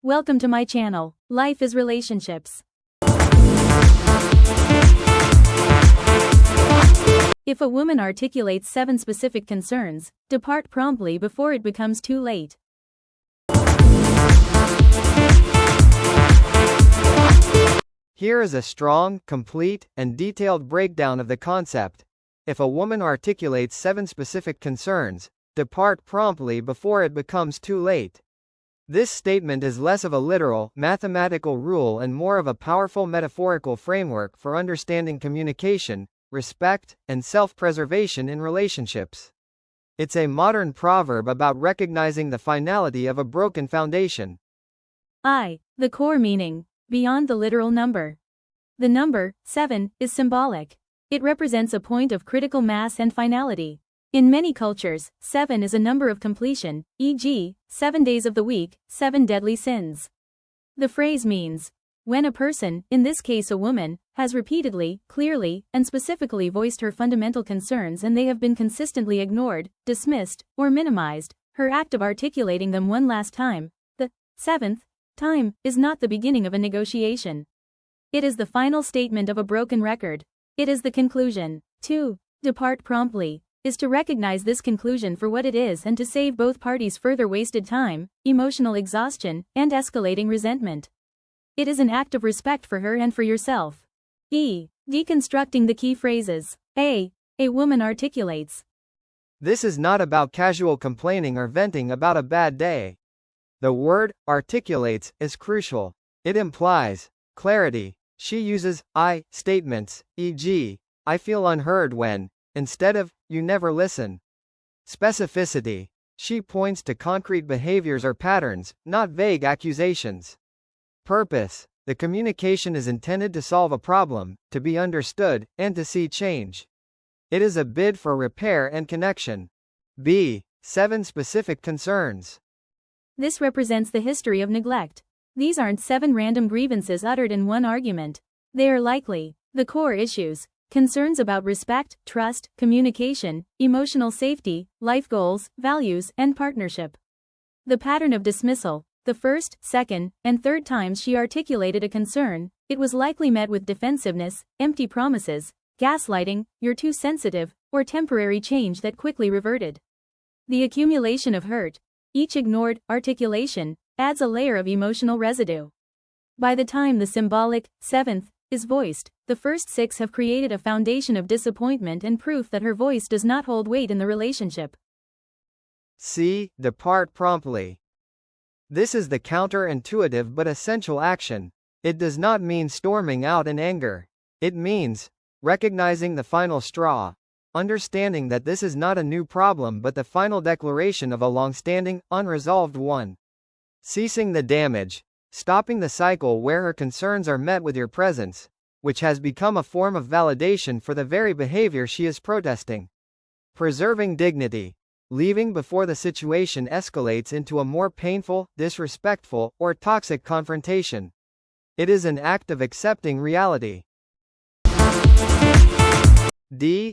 Welcome to my channel, Life is Relationships. If a woman articulates 7 specific concerns, depart promptly before it becomes too late. Here is a strong, complete, and detailed breakdown of the concept. If a woman articulates 7 specific concerns, depart promptly before it becomes too late. This statement is less of a literal, mathematical rule and more of a powerful metaphorical framework for understanding communication, respect, and self-preservation in relationships. It's a modern proverb about recognizing the finality of a broken foundation. The core meaning, beyond the literal number. The number, 7, is symbolic. It represents a point of critical mass and finality. In many cultures, 7 is a number of completion, e.g., 7 days of the week, 7 deadly sins. The phrase means, when a person, in this case a woman, has repeatedly, clearly, and specifically voiced her fundamental concerns and they have been consistently ignored, dismissed, or minimized, her act of articulating them one last time, the 7th time, is not the beginning of a negotiation. It is the final statement of a broken record. It is the conclusion. To depart promptly is to recognize this conclusion for what it is and to save both parties further wasted time, emotional exhaustion, and resentment. It is an act of respect for her and for yourself. Deconstructing the key phrases. A woman articulates. This is not about casual complaining or venting about a bad day. The word articulates is crucial. It implies clarity. She uses I statements, e.g., I feel unheard when, instead of, you never listen. Specificity. She points to concrete behaviors or patterns, not vague accusations. Purpose. The communication is intended to solve a problem, to be understood, and to see change. It is a bid for repair and connection. 7 specific concerns. This represents the history of neglect. These aren't 7 random grievances uttered in one argument. They are likely the core issues. Concerns about respect, trust, communication, emotional safety, life goals, values, and partnership. The pattern of dismissal. The first, second, and third times she articulated a concern, it was likely met with defensiveness, empty promises, gaslighting, you're too sensitive, or temporary change that quickly reverted. The accumulation of hurt. Each ignored articulation adds a layer of emotional residue. By the time the symbolic 7th is voiced, the first 6 have created a foundation of disappointment and proof that her voice does not hold weight in the relationship. Depart promptly. This is the counterintuitive but essential action. It does not mean storming out in anger. It means recognizing the final straw, understanding that this is not a new problem but the final declaration of a long-standing, unresolved one. Ceasing the damage. Stopping the cycle where her concerns are met with your presence, which has become a form of validation for the very behavior she is protesting. Preserving dignity. Leaving before the situation escalates into a more painful, disrespectful, or toxic confrontation. It is an act of accepting reality.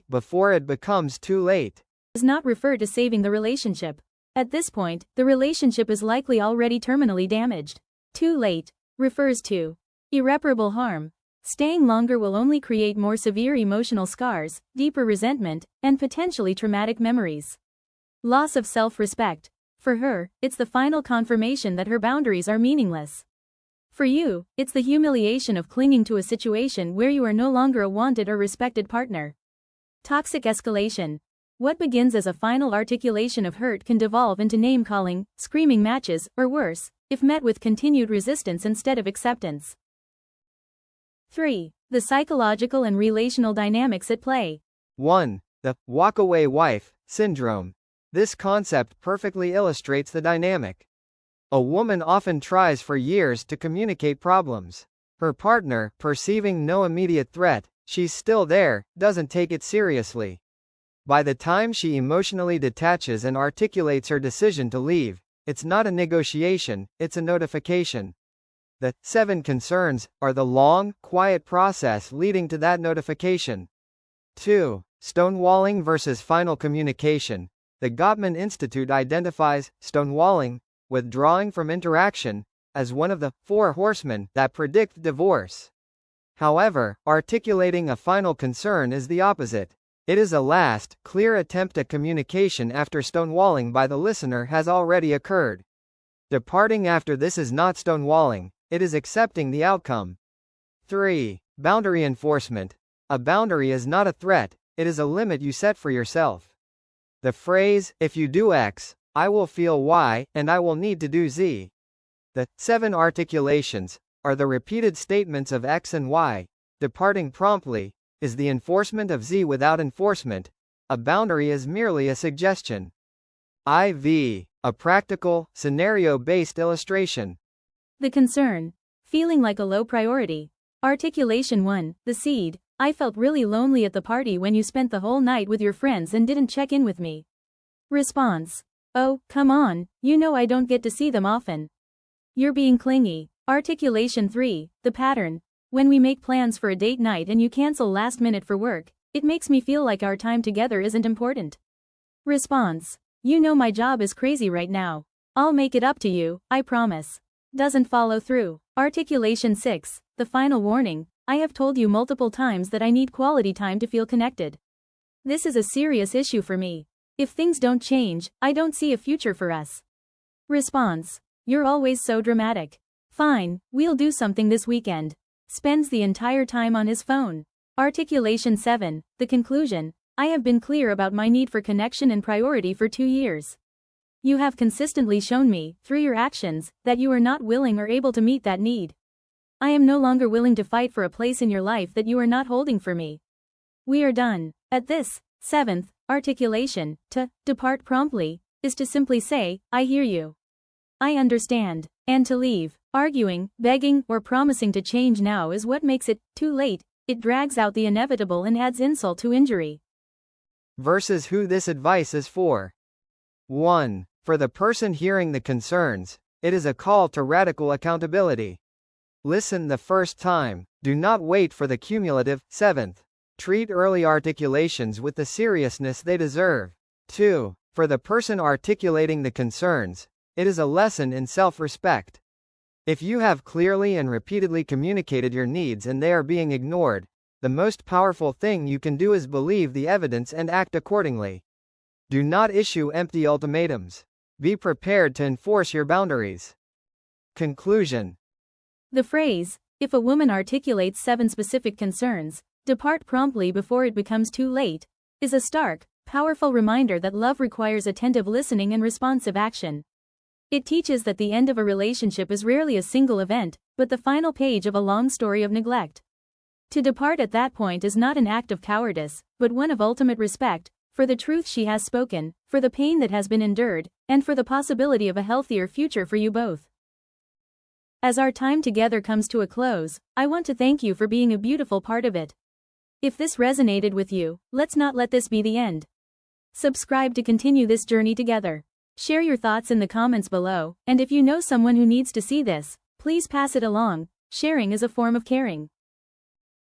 Before it becomes too late. Does not refer to saving the relationship. At this point, the relationship is likely already terminally damaged. Too late refers to irreparable harm. Staying longer will only create more severe emotional scars, deeper resentment, and potentially traumatic memories. Loss of self-respect. For her, it's the final confirmation that her boundaries are meaningless. For you, it's the humiliation of clinging to a situation where you are no longer a wanted or respected partner. Toxic escalation. What begins as a final articulation of hurt can devolve into name-calling, screaming matches, or worse, if met with continued resistance instead of acceptance. 3. The psychological and relational dynamics at play. 1. The walk-away wife syndrome. This concept perfectly illustrates the dynamic. A woman often tries for years to communicate problems. Her partner, perceiving no immediate threat, she's still there, doesn't take it seriously. By the time she emotionally detaches and articulates her decision to leave, it's not a negotiation, it's a notification. The 7 concerns are the long, quiet process leading to that notification. 2. Stonewalling versus final communication. The Gottman Institute identifies stonewalling, withdrawing from interaction, as one of the 4 horsemen that predict divorce. However, articulating a final concern is the opposite. It is a last, clear attempt at communication after stonewalling by the listener has already occurred. Departing after this is not stonewalling, it is accepting the outcome. 3. Boundary enforcement. A boundary is not a threat, it is a limit you set for yourself. The phrase, "If you do X, I will feel Y, and I will need to do Z." The 7 articulations are the repeated statements of X and Y. Departing promptly is the enforcement of Z without enforcement. A boundary is merely a suggestion. IV. A practical, scenario-based illustration. The concern. Feeling like a low priority. Articulation 1. The seed. I felt really lonely at the party when you spent the whole night with your friends and didn't check in with me. Response. Oh, come on, you know I don't get to see them often. You're being clingy. Articulation 3. The pattern. When we make plans for a date night and you cancel last minute for work, it makes me feel like our time together isn't important. Response. You know my job is crazy right now. I'll make it up to you, I promise. Doesn't follow through. Articulation 6. The final warning. I have told you multiple times that I need quality time to feel connected. This is a serious issue for me. If things don't change, I don't see a future for us. Response. You're always so dramatic. Fine, we'll do something this weekend. Spends the entire time on his phone. Articulation 7. The conclusion. I have been clear about my need for connection and priority for 2 years. You have consistently shown me, through your actions, that you are not willing or able to meet that need. I am no longer willing to fight for a place in your life that you are not holding for me. We are done. At this, 7th, articulation, to depart promptly, is to simply say, I hear you. I understand. And to leave. Arguing, begging, or promising to change now is what makes it too late. It drags out the inevitable and adds insult to injury. Versus who this advice is for. 1. For the person hearing the concerns, it is a call to radical accountability. Listen the first time, do not wait for the cumulative. 7th. Treat early articulations with the seriousness they deserve. 2. For the person articulating the concerns, it is a lesson in self-respect. If you have clearly and repeatedly communicated your needs and they are being ignored, the most powerful thing you can do is believe the evidence and act accordingly. Do not issue empty ultimatums. Be prepared to enforce your boundaries. Conclusion. The phrase, if a woman articulates 7 specific concerns, depart promptly before it becomes too late, is a stark, powerful reminder that love requires attentive listening and responsive action. It teaches that the end of a relationship is rarely a single event, but the final page of a long story of neglect. To depart at that point is not an act of cowardice, but one of ultimate respect, for the truth she has spoken, for the pain that has been endured, and for the possibility of a healthier future for you both. As our time together comes to a close, I want to thank you for being a beautiful part of it. If this resonated with you, let's not let this be the end. Subscribe to continue this journey together. Share your thoughts in the comments below, and if you know someone who needs to see this, please pass it along. Sharing is a form of caring.